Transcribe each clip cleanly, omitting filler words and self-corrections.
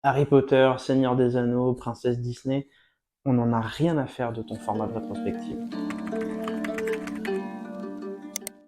Harry Potter, Seigneur des Anneaux, Princesse Disney, on n'en a rien à faire de ton format de rétrospective.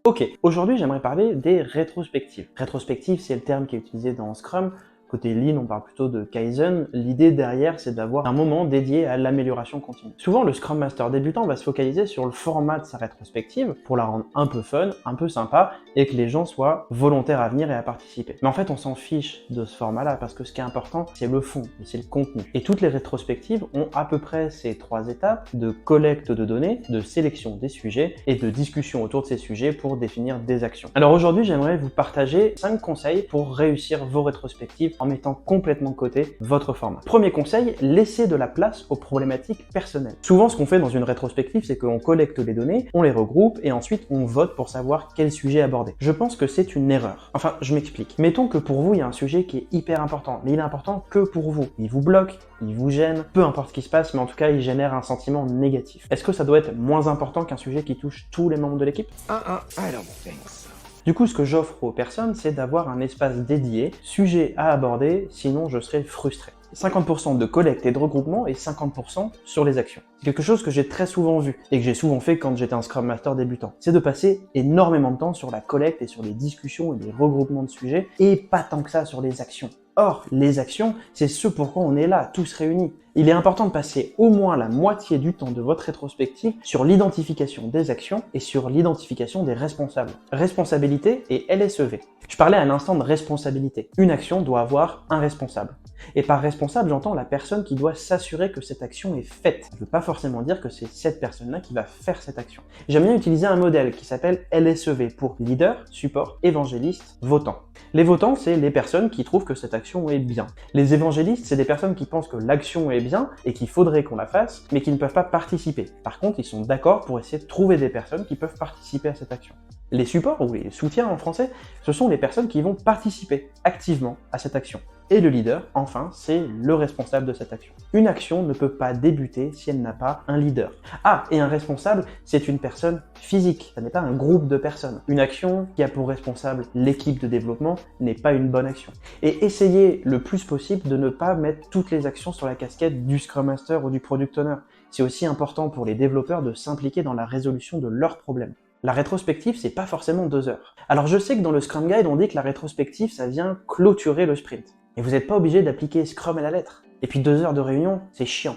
Ok, aujourd'hui j'aimerais parler des rétrospectives. Rétrospective, c'est le terme qui est utilisé dans Scrum. Côté Lean, on parle plutôt de Kaizen. L'idée derrière, c'est d'avoir un moment dédié à l'amélioration continue. Souvent, le Scrum Master débutant va se focaliser sur le format de sa rétrospective pour la rendre un peu fun, un peu sympa, et que les gens soient volontaires à venir et à participer. Mais en fait, on s'en fiche de ce format-là, parce que ce qui est important, c'est le fond, et c'est le contenu. Et toutes les rétrospectives ont à peu près ces 3 étapes de collecte de données, de sélection des sujets, et de discussion autour de ces sujets pour définir des actions. Alors aujourd'hui, j'aimerais vous partager 5 conseils pour réussir vos rétrospectives en mettant complètement de côté votre format. Premier conseil, laissez de la place aux problématiques personnelles. Souvent, ce qu'on fait dans une rétrospective, c'est qu'on collecte les données, on les regroupe et ensuite on vote pour savoir quel sujet aborder. Je pense que c'est une erreur. Enfin, je m'explique. Mettons que pour vous, il y a un sujet qui est hyper important, mais il est important que pour vous. Il vous bloque, il vous gêne, peu importe ce qui se passe, mais en tout cas, il génère un sentiment négatif. Est-ce que ça doit être moins important qu'un sujet qui touche tous les membres de l'équipe? I don't think so. Du coup, ce que j'offre aux personnes, c'est d'avoir un espace dédié, sujet à aborder, sinon je serais frustré. 50% de collecte et de regroupement et 50% sur les actions. C'est quelque chose que j'ai très souvent vu et que j'ai souvent fait quand j'étais un Scrum Master débutant. C'est de passer énormément de temps sur la collecte et sur les discussions et les regroupements de sujets et pas tant que ça sur les actions. Or, les actions, c'est ce pourquoi on est là, tous réunis. Il est important de passer au moins la moitié du temps de votre rétrospective sur l'identification des actions et sur l'identification des responsables. Responsabilité et LSEV. Je parlais à l'instant de responsabilité. Une action doit avoir un responsable. Et par responsable, j'entends la personne qui doit s'assurer que cette action est faite. Ça ne veut pas forcément dire que c'est cette personne-là qui va faire cette action. J'aime bien utiliser un modèle qui s'appelle LSEV pour leader, support, évangéliste, votant. Les votants, c'est les personnes qui trouvent que cette action est bien. Les évangélistes, c'est des personnes qui pensent que l'action est bien et qu'il faudrait qu'on la fasse, mais qui ne peuvent pas participer. Par contre, ils sont d'accord pour essayer de trouver des personnes qui peuvent participer à cette action. Les supports, ou les soutiens en français, ce sont les personnes qui vont participer activement à cette action. Et le leader, enfin, c'est le responsable de cette action. Une action ne peut pas débuter si elle n'a pas un leader. Ah, et un responsable, c'est une personne physique, ça n'est pas un groupe de personnes. Une action qui a pour responsable l'équipe de développement n'est pas une bonne action. Et essayez le plus possible de ne pas mettre toutes les actions sur la casquette du Scrum Master ou du Product Owner. C'est aussi important pour les développeurs de s'impliquer dans la résolution de leurs problèmes. La rétrospective, c'est pas forcément 2 heures. Alors je sais que dans le Scrum Guide, on dit que la rétrospective, ça vient clôturer le sprint. Et vous n'êtes pas obligé d'appliquer Scrum à la lettre. Et puis 2 heures de réunion, c'est chiant.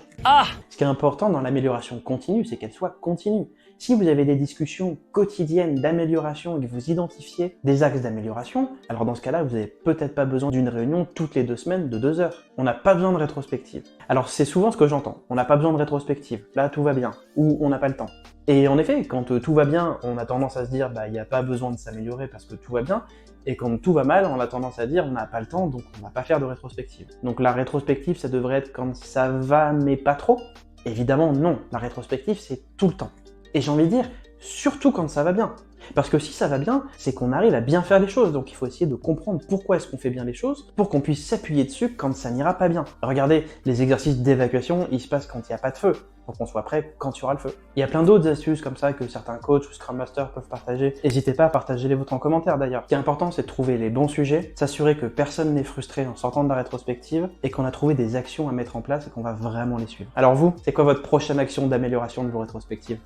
Ce qui est important dans l'amélioration continue, c'est qu'elle soit continue. Si vous avez des discussions quotidiennes d'amélioration et que vous identifiez des axes d'amélioration, alors dans ce cas-là, vous n'avez peut-être pas besoin d'une réunion toutes les 2 semaines de 2 heures. On n'a pas besoin de rétrospective. Alors c'est souvent ce que j'entends. On n'a pas besoin de rétrospective. Là, tout va bien. Ou on n'a pas le temps. Et en effet, quand tout va bien, on a tendance à se dire il n'y a pas besoin de s'améliorer parce que tout va bien. Et quand tout va mal, on a tendance à dire on n'a pas le temps, donc on va pas faire de rétrospective. Donc la rétrospective, ça devrait être quand ça va, mais pas trop? Évidemment non, la rétrospective c'est tout le temps. Et j'ai envie de dire, surtout quand ça va bien. Parce que si ça va bien, c'est qu'on arrive à bien faire les choses, donc il faut essayer de comprendre pourquoi est-ce qu'on fait bien les choses, pour qu'on puisse s'appuyer dessus quand ça n'ira pas bien. Regardez, les exercices d'évacuation, ils se passent quand il n'y a pas de feu, pour qu'on soit prêt quand il y aura le feu. Il y a plein d'autres astuces comme ça que certains coachs ou Scrum Masters peuvent partager. N'hésitez pas à partager les vôtres en commentaire d'ailleurs. Ce qui est important, c'est de trouver les bons sujets, s'assurer que personne n'est frustré en sortant de la rétrospective, et qu'on a trouvé des actions à mettre en place et qu'on va vraiment les suivre. Alors vous, c'est quoi votre prochaine action d'amélioration de vos rétrospectives?